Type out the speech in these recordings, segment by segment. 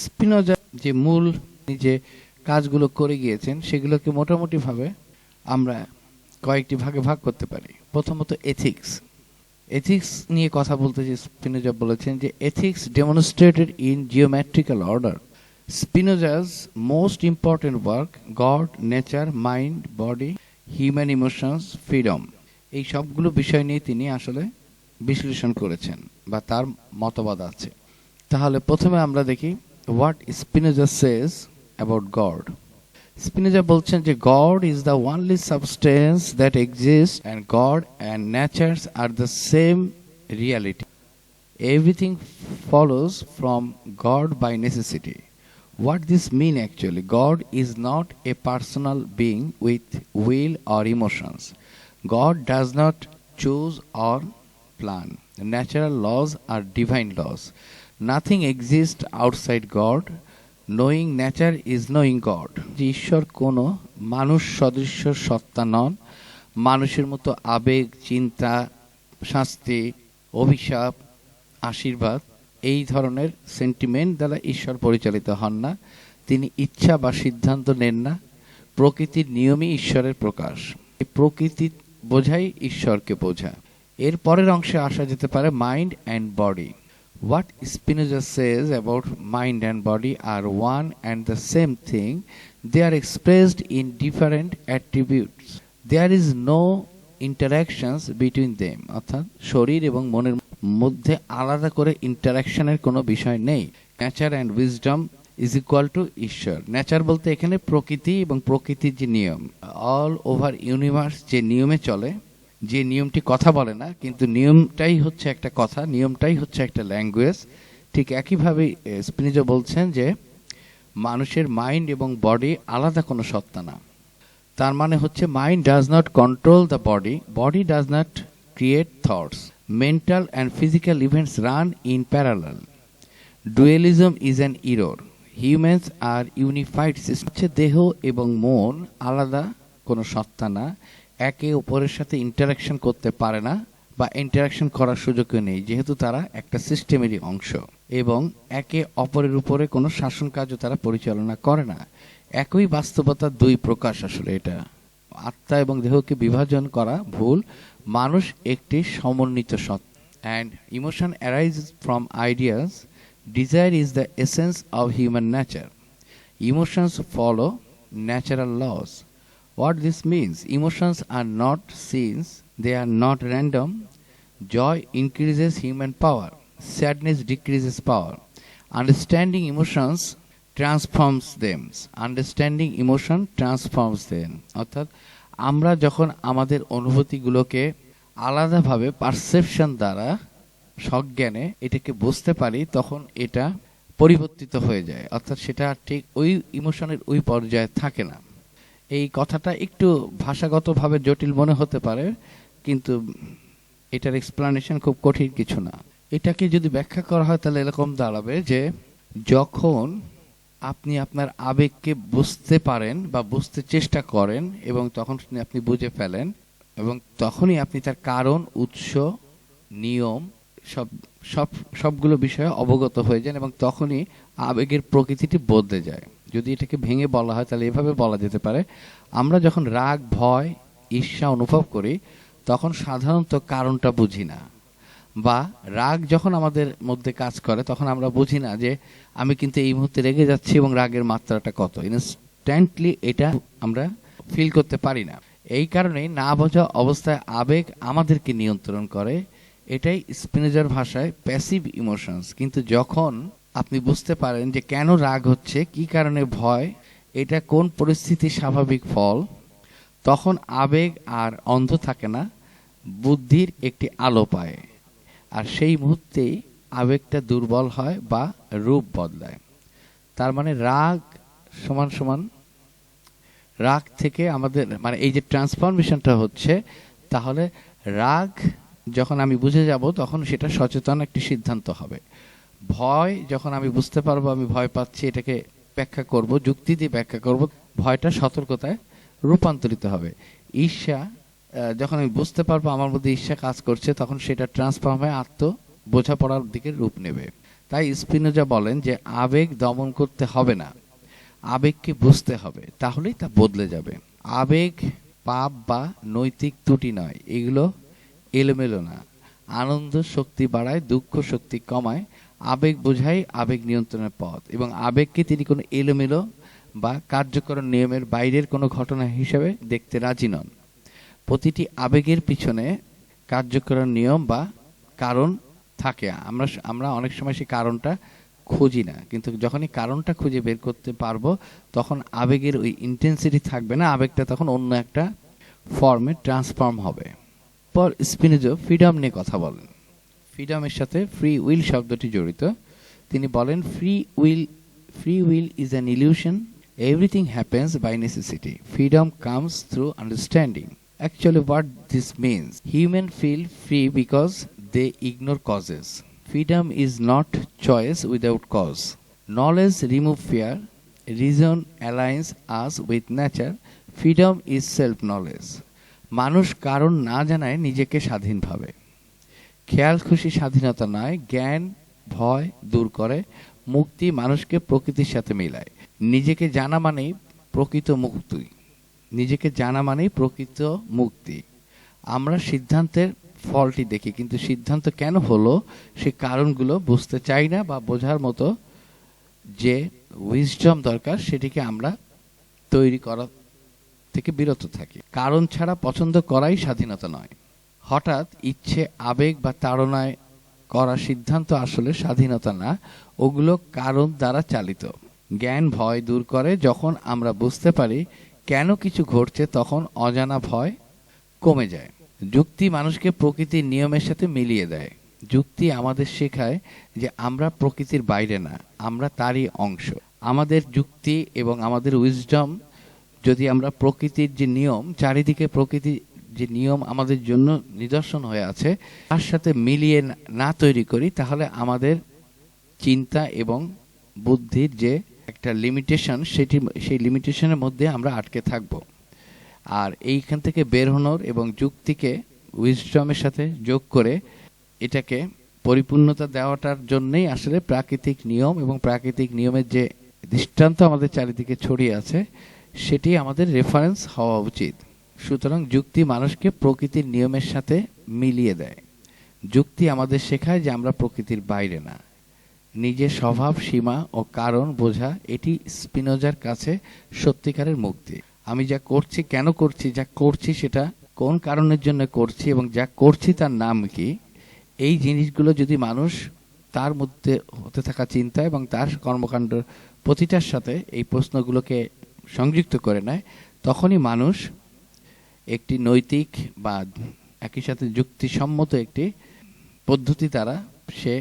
Spinoza যে মূল যে কাজগুলো করে গিয়েছেন সেগুলোকে মোটামুটি ভাবে আমরা কয়েকটি ভাগে ভাগ করতে পারি। প্রথমত এথিক্স। এথিক্স নিয়ে কথা বলতে যে স্পিনোজা বলেছেন যে ethics demonstrated in geometrical order. Spinoza's most important work, God, nature, mind, body, human emotions, freedom, এই সবগুলো বিষয় নিয়ে তিনি আসলে বিশ্লেষণ করেছেন বা তার মতবাদ আছে। তাহলে প্রথমে আমরা দেখি what Spinoza says about God. Spinoza বলছেন যে God is the only substance that exists and God and nature are the same reality. Everything follows from God by necessity. What this mean actually? God is not a personal being with will or emotions. God does not choose or plan. Natural laws are divine laws. Nothing exists outside God. Knowing nature is knowing God. যে ঈশ্বর কোনো মানুষ সদৃশ্য সত্তা নন, মানুষের মতো আবেগ, চিন্তা, শাস্তি, অভিশাপ, আশীর্বাদ এই ধরনের সেন্টিমেন্ট দ্বারা ঈশ্বর পরিচালিত হন না। তিনি ইচ্ছা বা সিদ্ধান্ত নেন না। প্রকৃতির নিয়মই ঈশ্বরের প্রকাশ। এই প্রকৃতি বোঝাই ঈশ্বরকে বোঝা। এর পরের অংশে আসা যেতে পারে mind and body. What Spinoza says about mind and body are one and the same thing. They are expressed in different attributes. There is no interactions between them. অর্থাৎ শরীর এবং মনের মধ্যে আলাদা করে ইন্টারাকশনের কোনো বিষয় নেই। Nature and wisdom is equal two ঈশ্বর। নেচার বলতে এখানে প্রকৃতি এবং প্রকৃতির যে নিয়ম, অল ওভার ইউনিভার্স যে নিয়মে চলে, যে নিয়মটি কথা বলে না কিন্তু নিয়মটাই হচ্ছে একটা কথা, নিয়মটাই হচ্ছে একটা ল্যাঙ্গুয়েজ। ঠিক একইভাবে স্পিনোজা বলছেন যে মানুষের মাইন্ড এবং বডি আলাদা কোনো সত্তা না। তার মানে হচ্ছে mind does not control the body, body does not create thoughts, mental and physical events run in parallel. Dualism is an error, humans are unified system. হচ্ছে দেহ এবং মন আলাদা কোনো সত্তা না, একে অপরের সাথে ইন্টারাকশন করতে পারে না বা ইন্টারাকশন করার সুযোগও নেই, যেহেতু তারা একটা সিস্টেমেরই অংশ এবং একে অপরের উপরে কোনো শাসন কাজও তারা পরিচালনা করে না। একই বাস্তবতার দুই প্রকাশ আসলে এটা। আত্মা এবং দেহকে বিভাজন করা ভুল। মানুষ একটি সমন্বিত সত্তা। And emotion arises from ideas. Desire is the essence of human nature. Emotions follow natural laws. What this means? Emotions are not scenes, they are not random. Joy increases human power, sadness decreases power. Understanding emotions transforms them. Understanding emotion transforms them. অর্থাৎ আমরা যখন আমাদের অনুভূতিগুলোকে আলাদাভাবে perception দ্বারা সজ্ঞানে এটাকে বুঝতে পারি, তখন এটা পরিবর্তিত হয়ে যায়। অর্থাৎ সেটা ঠিক ওই ইমোশনের ওই পর্যায়ে থাকে না। এই কথাটা একটু ভাষাগতভাবে জটিল মনে হতে পারে, কিন্তু এটার এক্সপ্লানেশন খুব কঠিন কিছু না। এটাকে যদি ব্যাখ্যা করা হয় তাহলে এরকম দাঁড়াবে যে যখন আপনি আপনার আবেগকে বুঝতে পারেন বা বুঝতে চেষ্টা করেন এবং তখন আপনি বুঝে ফেলেন এবং তখনই আপনি তার কারণ, উৎস, নিয়ম সবগুলো বিষয়ে অবগত হয়ে যান এবং তখনই আবেগের প্রকৃতিটি বদলে যায়। যদি এটাকে ভেঙে বলা হয় তাহলে এভাবে বলা যেতে পারে, আমরা যখন রাগ, ভয়, ঈর্ষা অনুভব করি তখন সাধারণত কারণটা বুঝি না, বা রাগ যখন আমাদের মধ্যে কাজ করে তখন আমরা বুঝি না যে আমি কিন্তু এই মুহূর্তে রেগে যাচ্ছি এবং রাগের মাত্রাটা কত। ইনস্ট্যান্টলি এটা আমরা ফিল করতে পারি না। এই কারণেই না বোঝা অবস্থায় আবেগ আমাদেরকে নিয়ন্ত্রণ করে। এটাই স্পিনোজার ভাষায় প্যাসিভ ইমোশনস। কিন্তু যখন আপনি বুঝতে পারেন যে কেন রাগ হচ্ছে, কি কারণে ভয়, এটা কোন পরিস্থিতির স্বাভাবিক ফল, তখন আবেগ আর অন্ধ থাকে না, বুদ্ধির একটি আলো পায়। আর সেই মুহূর্তেই আবেগটা দুর্বল হয় বা রূপ বদলায়। তার মানে রাগ সমান সমান রাগ থেকে আমাদের মানে এই যে ট্রান্সফরমেশনটা হচ্ছে, তাহলে রাগ যখন আমি বুঝে যাব তখন সেটা সচেতন একটি সিদ্ধান্ত হবে। ভয় যখন আমি বুঝতে পারবো আমি ভয় পাচ্ছি, এটাকে ব্যাখ্যা করব, যুক্তি দিয়ে ব্যাখ্যা করব, ভয়টা সতর্কতায় রূপান্তরিত হবে। ঈর্ষা যখন আমি বুঝতে পারবো আমার মধ্যে ঈর্ষা কাজ করছে, তখন সেটা ট্রান্সফর্ম হয়ে বোঝাপড়ার দিকে রূপ নেবে। তাই স্পিনোজা বলেন যে আবেগ দমন করতে হবে না, আবেগকে বুঝতে হবে, তাহলেই তা বদলে যাবে। আবেগ পাপ বা নৈতিক ত্রুটি নয়, এগুলো এলোমেলো না। আনন্দ শক্তি বাড়ায়, দুঃখ শক্তি কমায়। আবেগ বোঝাই আবেগ নিয়ন্ত্রণের পথ, এবং আবেগকে তিনি কোনো এলোমেলো বা কার্যকর নিয়মের বাইরের কোনো ঘটনা হিসেবে দেখতে রাজি নন। প্রতিটি আবেগের পিছনে কার্যকর নিয়ম বা কারণ থাকে। আমরা অনেক সময় সেই কারণটা খুঁজি না, কিন্তু যখনই কারণটা খুঁজে বের করতে পারবো তখন আবেগের ওই ইন্টেন্সিটি থাকবে না, আবেগটা তখন অন্য একটা ফর্মে ট্রান্সফর্ম হবে। পর স্পিনোজা ফ্রিডম নিয়ে কথা বলেন। ফ্রিডমের সাথে ফ্রি উইল শব্দটি জড়িত। তিনি বলেন free will is an illusion, everything happens by necessity, freedom comes through understanding. Actually, what this means, humans feel free because they ignore causes. Freedom is not choice without cause. Knowledge removes fear. Reason aligns us with nature. Freedom is self-knowledge. মানুষ কারণ না জানায় নিজেকে স্বাধীন ভাবে। খেয়াল খুশি স্বাধীনতা নয়, জ্ঞান ভয় দূর করে। মুক্তি মানুষকে প্রকৃতির সাথে মিলায়। নিজেকে জানা মানেই প্রকৃত মুক্তি, নিজেকে জানা মানেই প্রকৃত মুক্তি। আমরা সিদ্ধান্তের ফলটি দেখি, কিন্তু সিদ্ধান্ত কেন হলো সেই কারণগুলো বুঝতে চাই না, বা বোঝার মতো যে উইজডম দরকার সেটিকে আমরা তৈরি করা থেকে বিরত থাকি। কারণ ছাড়া পছন্দ করাই স্বাধীনতা নয়। হঠাৎ ইচ্ছে আবেগ বা তাড়নায় করা সিদ্ধান্ত আসলে স্বাধীনতা না, ওগুলো কারণ দ্বারা চালিত। জ্ঞান ভয় দূর করে। যখন আমরা বুঝতে পারি কেন কিছু ঘটছে তখন অজানা ভয় কমে যায়। যুক্তি মানুষকে প্রকৃতির নিয়মের সাথে মিলিয়ে দেয়। যুক্তি আমাদের শেখায় যে আমরা প্রকৃতির বাইরে না, আমরা তারই অংশ। আমাদের যুক্তি এবং আমাদের উইজডম যদি আমরা প্রকৃতির যে নিয়ম, চারিদিকে প্রকৃতির যে নিয়ম আমাদের জন্য নিদর্শন হয়ে আছে, তার সাথে মিলিয়ে না তৈরি করি, তাহলে আমাদের চিন্তা এবং বুদ্ধির যে একটা লিমিটেশন, সেই লিমিটেশনের মধ্যে আমরা আটকে থাকব। আর এইখান থেকে বের হনোর এবং যুক্তিকে উইজডমের সাথে যোগ করে এটাকে পরিপূর্ণতা দেওয়াটার জন্যই আসলে প্রাকৃতিক নিয়ম এবং প্রাকৃতিক নিয়মের যে দৃষ্টান্ত আমাদের চারিদিকে ছড়িয়ে আছে সেটি আমাদের রেফারেন্স হওয়া উচিত। সুতরাং যুক্তি মানুষকে প্রকৃতির নিয়মের সাথে মিলিয়ে দেয়। যুক্তি আমাদের শেখায় যে আমরা প্রকৃতির বাইরে না। নিজের স্বভাব সীমা ও কারণ বোঝা, এটি স্পিনোজার কাছে সত্যিকারের মুক্তি। আমি যা করছি কেন করছি, যা করছি সেটা কোন কারণের জন্য করছি, এবং যা করছি তার নাম কি, এই জিনিসগুলো যদি মানুষ তার মধ্যে হতে থাকা চিন্তা এবং তার কর্মকাণ্ড প্রতিটার সাথে এই প্রশ্নগুলোকে সংযুক্ত করে নেয়, তখনই মানুষ একটি নৈতিক বা একই সাথে যুক্তিসম্মত একটি পদ্ধতি দ্বারা সে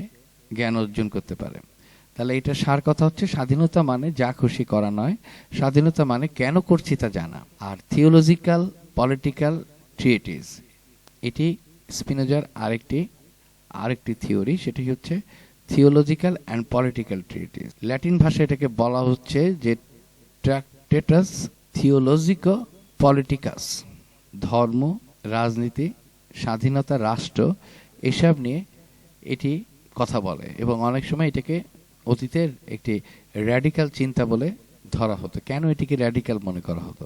জ্ঞান অর্জন করতে পারে। তাহলে এটা সার কথা হচ্ছে, স্বাধীনতা মানে যা খুশি করা নয়, স্বাধীনতা মানে কেন করছি তা জানা। আর থিওলজিক্যাল পলিটিক্যাল ট্রিটিস, এটি স্পিনোজার আরেকটি থিওরি, সেটি হচ্ছে theological and political treaties. Latin ভাষায় এটাকে বলা হচ্ছে যে ট্রাক্টেটাস থিওলজিকো পলিটিকাস। ধর্ম, রাজনীতি, স্বাধীনতা, রাষ্ট্র এসব নিয়ে এটি কথা বলে, এবং অনেক সময় এটাকে অতীতের একটি র্যাডিক্যাল চিন্তা বলে ধরা হতো। কেন এটিকে র্যাডিক্যাল মনে করা হতো?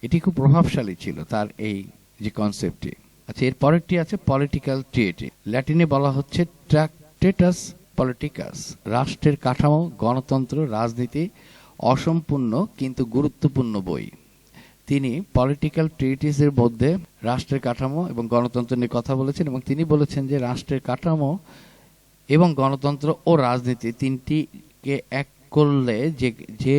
এটি খুব প্রভাবশালী ছিল তার এই যে কনসেপ্টটি। আচ্ছা, এর পরেরটি আছে পলিটিক্যাল ট্রিটি। ল্যাটিনে বলা হচ্ছে ট্রাক্টেটাস পলিটিকাস। রাষ্ট্রের কাঠামো, গণতন্ত্র, রাজনীতি অসম্পূর্ণ কিন্তু গুরুত্বপূর্ণ বই। তিনি পলিটিক্যাল ট্রিটিসের মধ্যে রাষ্ট্রের কাঠামো এবং গণতন্ত্র নিয়ে কথা বলেছেন, এবং তিনি বলেছেন যে রাষ্ট্রের কাঠামো এবং গণতন্ত্র ও রাজনীতি তিনটিকে এক করলে যে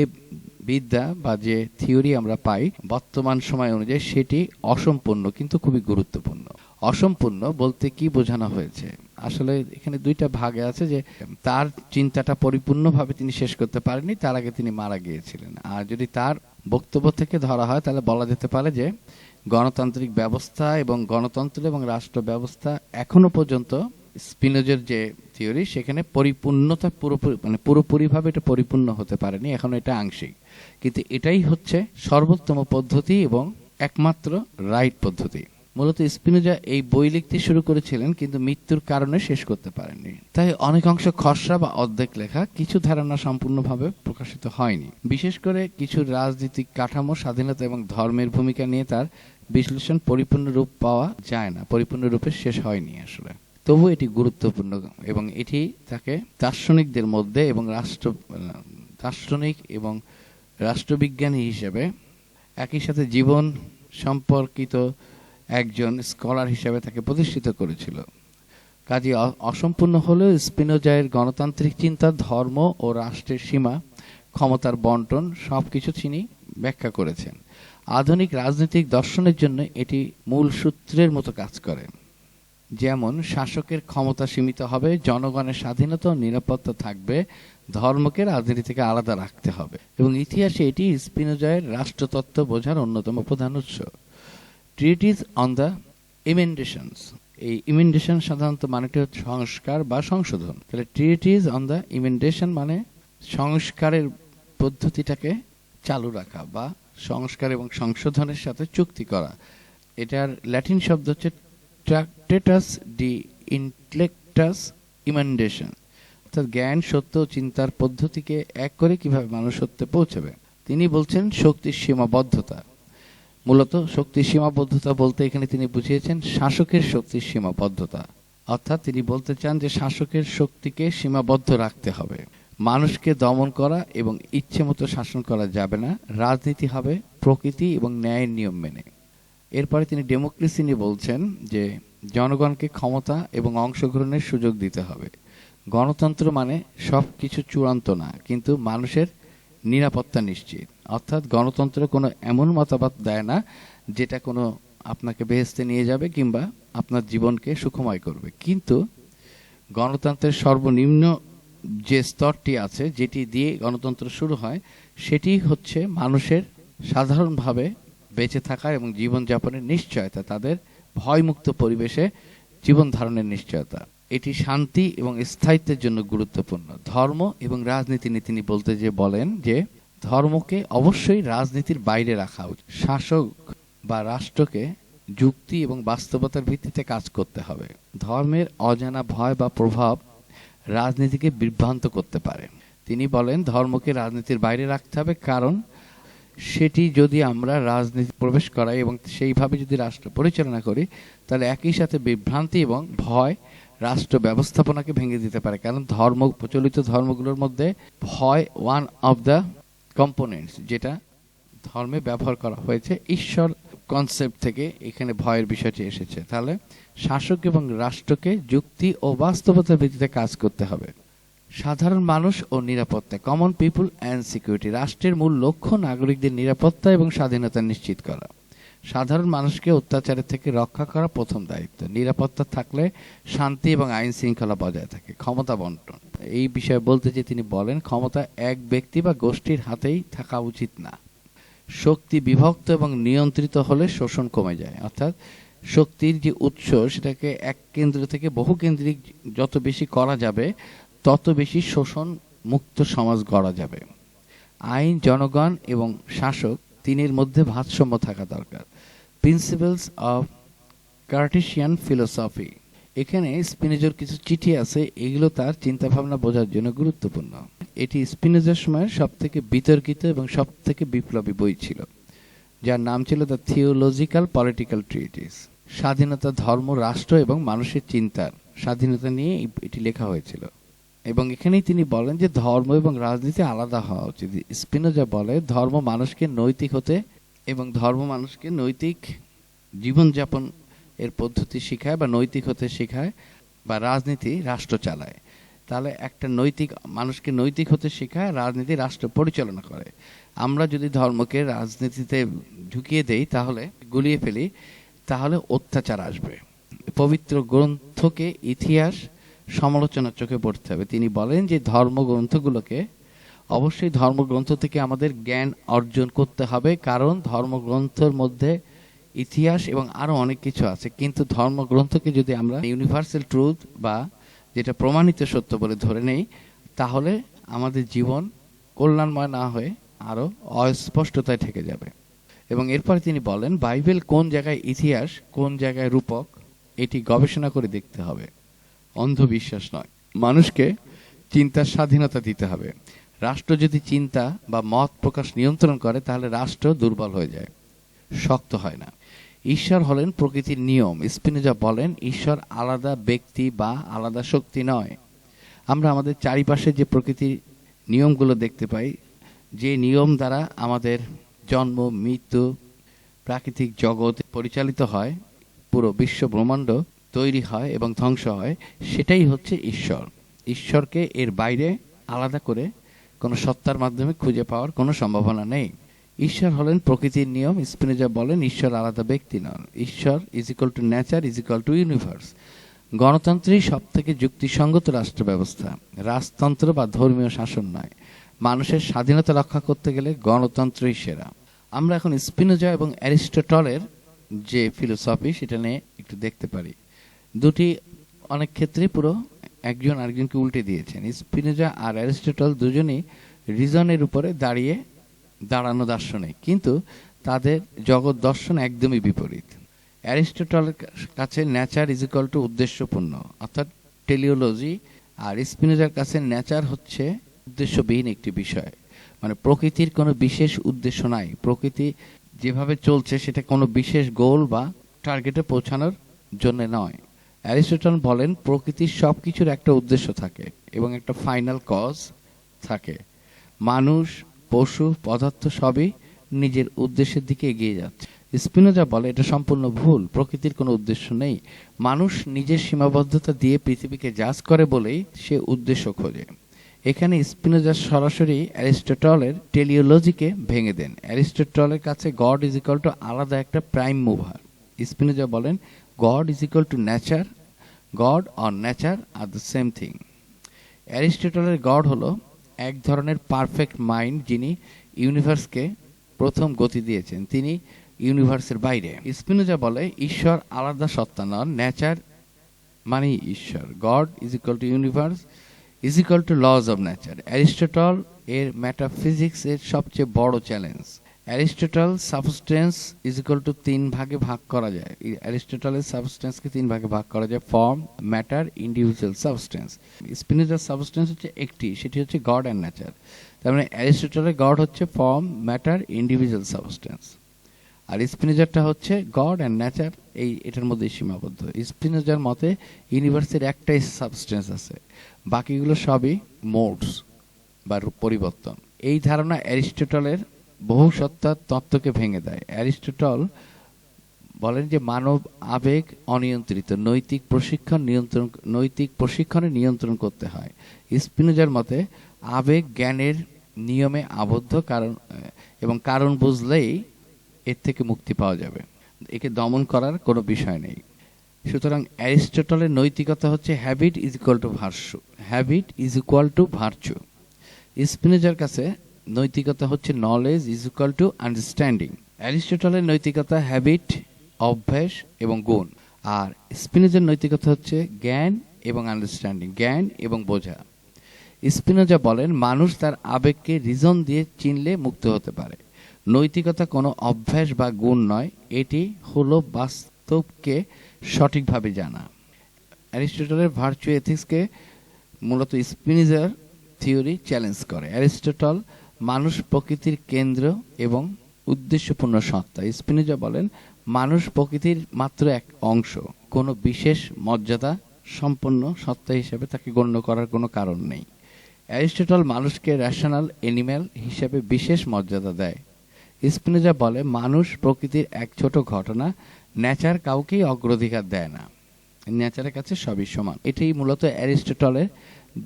বিদ্যা বা যে থিওরি আমরা পাই বর্তমান সময় অনুযায়ী, সেটি অসম্পূর্ণ কিন্তু খুবই গুরুত্বপূর্ণ। অসম্পূর্ণ বলতে কি বোঝানো হয়েছে? আসলে এখানে দুইটা ভাগে আছে, যে তার চিন্তাটা পরিপূর্ণভাবে তিনি শেষ করতে পারেননি, তার আগে তিনি মারা গিয়েছিলেন। আর যদি তার বক্তব্য থেকে ধরা হয় তাহলে বলা যেতে পারে যে গণতান্ত্রিক ব্যবস্থা এবং গণতন্ত্র এবং রাষ্ট্র ব্যবস্থা এখনো পর্যন্ত স্পিনোজার যে থিওরি, সেখানে পরিপূর্ণতা পুরোপুরিভাবে এটা পরিপূর্ণ হতে পারেনি, এখন এটা আংশিক। কিন্তু এটাই হচ্ছে সর্বোত্তম পদ্ধতি এবং একমাত্র রাইট পদ্ধতি। মূলত স্পিনোজা এই বই লিখতে শুরু করেছিলেন কিন্তু মৃত্যুর কারণে শেষ করতে পারেননি। তাই অনেক অংশ খসড়া বা অর্ধেক লেখা, কিছু ধারণা সম্পূর্ণভাবে প্রকাশিত হয়নি। বিশেষ করে কিছু রাজনৈতিক কাঠামো, স্বাধীনতা এবং ধর্মের ভূমিকা নিয়ে তার বিশ্লেষণ পরিপূর্ণ রূপ পাওয়া যায় না, পরিপূর্ণ রূপে শেষ হয়নি আসলে। তবু এটি গুরুত্বপূর্ণ এবং এটি তাকে দার্শনিকদের মধ্যে এবং দার্শনিক এবং রাষ্ট্রবিজ্ঞানী হিসেবে একই সাথে জীবন সম্পর্কিত একজন স্কলার হিসেবে তাকে প্রতিষ্ঠিত করেছিল। কাজে অসম্পূর্ণ হলেও স্পিনোজার গণতান্ত্রিক চিন্তা, ধর্ম ও রাষ্ট্রের সীমা, ক্ষমতার বন্টন সবকিছু তিনি ব্যাখ্যা করেছেন। আধুনিক রাজনৈতিক দর্শনের জন্য এটি মূল সূত্রের মতো কাজ করে। যেমন শাসকের ক্ষমতা সীমিত হবে, জনগণের স্বাধীনতা ও নিরাপত্তা থাকবে, ধর্মকে রাজনীতি থেকে আলাদা রাখতে হবে। এবং ইতিহাসে এটি স্পিনোজার রাষ্ট্রতত্ত্ব বোঝার অন্যতম প্রধান উৎস। ট্রিটিজ অন দ্য ইমেন্ডেশনস, এই ইমেন্ডেশন সাধারণত মানেটি হচ্ছে সংস্কার বা সংশোধন। তাহলে ট্রিটিজ অন দ্য ইমেন্ডেশন মানে সংস্কারের পদ্ধতিটাকে চালু রাখা বা সংস্কার এবং সংশোধনের সাথে চুক্তি করা। এটার ল্যাটিন শব্দ হচ্ছে ট্রাক্টেটাস ডি ইন্টেলেক্টাস ইমেন্ডেশন, অর্থাৎ জ্ঞান, সত্য ও চিন্তার পদ্ধতিকে এক করে কিভাবে মানুষ সত্যে পৌঁছাবে। তিনি বলছেন শক্তির সীমাবদ্ধতা। মূলত শক্তির সীমাবদ্ধতা বলতে এখানে তিনি বুঝিয়েছেন শাসকের শক্তির সীমাবদ্ধতা, অর্থাৎ তিনি বলতে চান যে শাসকের শক্তিকে সীমাবদ্ধ রাখতে হবে। মানুষকে দমন করা এবং ইচ্ছে মতো শাসন করা যাবে না। রাজনীতি হবে প্রকৃতি এবং ন্যায়ের নিয়ম মেনে। এরপরে তিনি ডেমোক্রেসি নিয়ে বলছেন যে জনগণকে ক্ষমতা এবং অংশগ্রহণের সুযোগ দিতে হবে। গণতন্ত্র মানে সবকিছু চূড়ান্ত না, কিন্তু মানুষের নিরাপত্তা নিশ্চিত। অর্থাৎ গণতন্ত্র কোনো এমন মতামত দেয় না যেটা কোনো আপনাকে বেহেশতে নিয়ে যাবে কিংবা আপনার জীবনকে সুখময় করবে, কিন্তু গণতন্ত্রের সর্বনিম্ন যে স্তরটি আছে, যেটি দিয়ে গণতন্ত্র শুরু হয়, সেটি হচ্ছে মানুষের সাধারণভাবে বেঁচে থাকার এবং জীবনযাপনের নিশ্চয়তা, তাদের ভয়মুক্ত পরিবেশে জীবন ধারণের নিশ্চয়তা। এটি শান্তি এবং স্থায়িত্বের জন্য গুরুত্বপূর্ণ। ধর্ম এবং রাজনীতি নিয়ে তিনি বলতে যে বলেন যে ধর্মকে অবশ্যই রাজনীতির বাইরে রাখা উচিত। শাসক বা রাষ্ট্রকে যুক্তি এবং বাস্তবতার ভিত্তিতে কাজ করতে হবে। ধর্মের অজানা ভয় বা প্রভাব রাজনীতিকে বিভ্রান্ত করতে পারে। তিনি বলেন ধর্মকে রাজনীতির বাইরে রাখতে হবে, কারণ সেটি যদি আমরা রাজনীতি প্রবেশ করাই এবং সেইভাবে যদি রাষ্ট্র পরিচালনা করি, তাহলে একই সাথে বিভ্রান্তি এবং ভয় রাষ্ট্র ব্যবস্থাপনাকে ভেঙে দিতে পারে। কারণ প্রচলিত ধর্মগুলোর মধ্যে ভয় ওয়ান অফ দ্য কম্পোনেন্টস, যেটা ধর্মে ব্যবহার করা হয়েছে। ঈশ্বর কনসেপ্ট থেকে এখানে ভয়ের বিষয়টি এসেছে। তাহলে শাসক এবং রাষ্ট্রকে যুক্তি ও বাস্তবতার ভিত্তিতে কাজ করতে হবে। সাধারণ মানুষ ও নিরাপত্তা, কমন পিপল অ্যান্ড সিকিউরিটি। রাষ্ট্রের মূল লক্ষ্য নাগরিকদের নিরাপত্তা এবং স্বাধীনতা নিশ্চিত করা। সাধারণ মানুষকে অত্যাচারের থেকে রক্ষা করা প্রথম দায়িত্ব। নিরাপত্তা থাকলে শান্তি এবং আইন শৃঙ্খলা বজায় থাকে। ক্ষমতা বন্টন, এই বিষয়ে বলতে যে তিনি বলেন ক্ষমতা এক ব্যক্তি বা গোষ্ঠীর হাতেই থাকা উচিত না। শক্তি বিভক্ত এবং নিয়ন্ত্রিত হলে শোষণ কমে যায়। অর্থাৎ শক্তির যে উৎস, সেটাকে এক কেন্দ্র থেকে বহু কেন্দ্রিক যত বেশি করা যাবে, তত বেশি শোষণ মুক্ত সমাজ গড়া যাবে। আইন, জনগণ এবং শাসক তিনের মধ্যে ভারসাম্য থাকা দরকার। Principles of Cartesian philosophy. এখানে স্পিনোজার কিছু চিঠি আছে, এগুলো তার চিন্তাভাবনা বোঝার জন্য গুরুত্বপূর্ণ। এটি স্পিনোজার সময়ের সব থেকে বিতর্কিত এবং সব থেকে বিপ্লবী বই ছিল, যার নাম ছিল দ্য থিওলজিক্যাল পলিটিক্যাল ট্রিটিস। স্বাধীনতা, ধর্ম, রাষ্ট্র এবং মানুষের চিন্তার স্বাধীনতা নিয়ে এটি লেখা হয়েছিল। এবং এখানেই তিনি বলেন যে ধর্ম এবং রাজনীতি আলাদা হওয়া উচিত। স্পিনোজা বলে ধর্ম মানুষকে নৈতিক হতে এবং ধর্ম মানুষকে নৈতিক জীবনযাপন এর পদ্ধতি শেখায় বা নৈতিক হতে শেখায়, বা রাজনীতি রাষ্ট্র চালায়। তাহলে একটা নৈতিক মানুষকে নৈতিক হতে শেখায়, রাজনীতি রাষ্ট্র পরিচালনা করে। আমরা যদি ধর্মকে রাজনীতিতে ঢুকিয়ে দেই, তাহলে গুলিয়ে ফেলি, তাহলে অত্যাচার আসবে। পবিত্র গ্রন্থকে ইতিহাস সমালোচনার চোখে পড়তে হবে। তিনি বলেন যে ধর্মগ্রন্থগুলোকে অবশ্যই ধর্মগ্রন্থ থেকে আমাদের জ্ঞান অর্জন করতে হবে, কারণ ধর্মগ্রন্থের মধ্যে ইতিহাস এবং আরো অনেক কিছু আছে। কিন্তু ধর্মগ্রন্থকে যদি আমরা ইউনিভার্সাল ট্রুথ বা যেটা প্রমাণিত সত্য বলে ধরে নেই, তাহলে আমাদের জীবন কল্যাণময় না হয়ে আরো অস্পষ্টতায় থেকে যাবে। এবং এরপরে তিনি বলেন বাইবেল কোন জায়গায় ইতিহাস, কোন জায়গায় রূপক, এটি গবেষণা করে দেখতে হবে, অন্ধবিশ্বাস নয়। মানুষকে চিন্তার স্বাধীনতা দিতে হবে। রাষ্ট্র যদি চিন্তা বা মত প্রকাশ নিয়ন্ত্রণ করে তাহলে রাষ্ট্র দুর্বল হয়ে যায়, শক্ত হয় না। ঈশ্বর হলেন প্রকৃতির নিয়ম। স্পিনোজা বলেন ঈশ্বর আলাদা ব্যক্তি বা আলাদা শক্তি নয়। আমরা আমাদের চারিপাশে যে প্রকৃতির নিয়মগুলো দেখতে পাই, যে নিয়ম দ্বারা আমাদের জন্ম, মৃত্যু, প্রাকৃতিক জগৎ পরিচালিত হয়, পুরো বিশ্ব ব্রহ্মাণ্ড তৈরি হয় এবং ধ্বংস হয়, সেটাই হচ্ছে ঈশ্বর। ঈশ্বরকে এর বাইরে আলাদা করে কোনো সত্তার মাধ্যমে খুঁজে পাওয়ার কোনো সম্ভাবনা নেই। ঈশ্বর হলেন প্রকৃতির নিয়ম। স্পিনোজা বলেন ঈশ্বর আলাদা ব্যক্তি নন। ঈশ্বর is equal to nature is equal to universe. গণতন্ত্রই সব থেকে যুক্তিসঙ্গত রাষ্ট্র ব্যবস্থা, রাজতন্ত্র বা ধর্মীয় শাসন নয়। মানুষের স্বাধীনতা রক্ষা করতে গেলে গণতন্ত্রই সেরা। আমরা এখন স্পিনোজা এবং অ্যারিস্টটলের যে ফিলোসফি সেটা নিয়ে একটু দেখতে পারি। দুটি অনেক ক্ষেত্রে পুরো একজন আরেকজনকে উল্টে দিয়েছেন। স্পিনোজা আর অ্যারিস্টটল দুজনই রিজনের উপরে দাঁড়ানো দার্শনিক, কিন্তু তাদের জগৎ দর্শন একদমই বিপরীত। অ্যারিস্টটলের কাছে নেচার ইজ ইকুয়াল টু উদ্দেশ্যপূর্ণ, অর্থাৎ টেলিওলজি, আর স্পিনোজার কাছে নেচার হচ্ছে উদ্দেশ্যবিহীন একটি বিষয়। মানে প্রকৃতির কোনো বিশেষ উদ্দেশ্য নাই, প্রকৃতি যেভাবে চলছে সেটা কোনো বিশেষ গোল বা টার্গেটে পৌঁছানোর জন্য নয়। অ্যারিস্টটল বলেন প্রকৃতির সব কিছুর একটা উদ্দেশ্য থাকে এবং একটা ফাইনাল কজ থাকে। মানুষ, পশু, পদার্থ সবই নিজের উদ্দেশ্যের দিকে এগিয়ে যাচ্ছে। স্পিনোজা বলে এটা সম্পূর্ণ ভুল, প্রকৃতির কোনো উদ্দেশ্য নেই। মানুষ নিজের সীমাবদ্ধতা দিয়ে পৃথিবীকে জাজ করে বলেই সে উদ্দেশ্য খোঁজে। এখানে স্পিনোজা সরাসরি অ্যারিস্টটলের টেলিওলজিকে ভেঙে দেন। অ্যারিস্টটলের কাছে গড ইজ ইকুয়াল টু আলাদা একটা প্রাইম মুভার। স্পিনোজা বলেন God is equal to nature, God or nature are the same thing. অ্যারিস্টটলের গড হলো এক ধরনের পারফেক্ট মাইন্ড যিনি ইউনিভার্সকে প্রথম গতি দিয়েছেন, তিনি ইউনিভার্সের বাইরে। স্পিনোজা বলে ঈশ্বর আলাদা সত্তা নন, নেচার মানে ঈশ্বর। God is equal to universe is equal to laws of nature. Aristotle এর মেটাফিজিক্স এর সবচেয়ে বড় challenge. Aristotle substance is equal to 3 ভাগে ভাগ করা যায়। অ্যারিস্টটলের সাবস্টেন্সকে 3 ভাগে ভাগ করা যায়, ফর্ম, ম্যাটার, ইন্ডিভিজুয়াল সাবস্টেন্স। স্পিনোজার সাবস্টেন্স হচ্ছে একটি, সেটি হচ্ছে গড অ্যান্ড নেচার। তার মানে অ্যারিস্টটলের গড হচ্ছে ফর্ম, ম্যাটার, ইন্ডিভিজুয়াল সাবস্টেন্স, আর স্পিনোজারটা হচ্ছে গড অ্যান্ড নেচার, এটার মধ্যে সীমাবদ্ধ। স্পিনোজার মতে ইউনিভার্সের একটাই সাবস্টেন্স আছে, বাকিগুলো সবই মোডস বা পরিবর্তন। এই ধারণা অ্যারিস্টটলের বহু সত্তার তত্ত্বকে ভেঙে দেয়। অ্যারিস্টটল বলেন যে মানব আবেগ অনিয়ন্ত্রিত, নৈতিক প্রশিক্ষণে নিয়ন্ত্রণ করতে হয়। স্পিনোজার মতে আবেগ জ্ঞানের নিয়মে আবদ্ধ, কারণ বুঝলেই এর থেকে মুক্তি পাওয়া যাবে, একে দমন করার কোনো বিষয় নেই। সুতরাং অ্যারিস্টটলের নৈতিকতা হচ্ছে habit is equal to virtue, habit is equal to virtue. স্পিনোজার কাছে নৈতিকতা হচ্ছে knowledge is equal to understanding. অ্যারিস্টটলের নৈতিকতা হ্যাবিট, অভ্যাস এবং গুণ, আর স্পিনোজার নৈতিকতা হচ্ছে জ্ঞান এবং আন্ডারস্ট্যান্ডিং, জ্ঞান এবং বোঝা। স্পিনোজা বলেন মানুষ তার আবেগকে রিজন দিয়ে চিনলে মুক্ত হতে পারে। নৈতিকতা কোনো অভ্যাস বা গুণ নয়, এটি হলো বাস্তবকে সঠিকভাবে জানা। অ্যারিস্টটলের ভার্চু এথিক্সকে মূলত স্পিনোজার থিওরি চ্যালেঞ্জ করে। অ্যারিস্টটল মানুষ প্রকৃতির কেন্দ্র এবং উদ্দেশ্যপূর্ণ সত্তা। স্পিনোজা বলেন মানুষ প্রকৃতির মাত্র এক অংশ, কোনো বিশেষ মর্যাদা সম্পন্ন সত্তা হিসেবে তাকে গণ্য করার কোনো কারণ নেই। অ্যারিস্টটল মানুষকে রেশনাল অ্যানিম্যাল হিসেবে বিশেষ মর্যাদা দেয়। স্পিনোজা বলে মানুষ প্রকৃতির এক ছোট ঘটনা, নেচার কাউকেই অগ্রাধিকার দেয় না, নেচারের কাছে সবই সমান। এটাই মূলত অ্যারিস্টটলের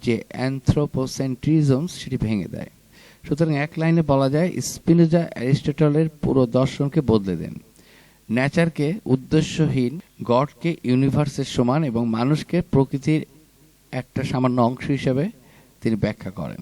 যে অ্যানথ্রোপোসেন্ট্রিজম সেটি ভেঙে দেয়। সুতরাং এক লাইনে বলা যায় স্পিনোজা অ্যারিস্টটলের পুরো দর্শনকে বদলে দেন। নেচারকে উদ্দেশ্যহীন, গডকে ইউনিভার্সের সমান এবং মানুষকে প্রকৃতির একটা সামান্য অংশ হিসেবে তিনি ব্যাখ্যা করেন।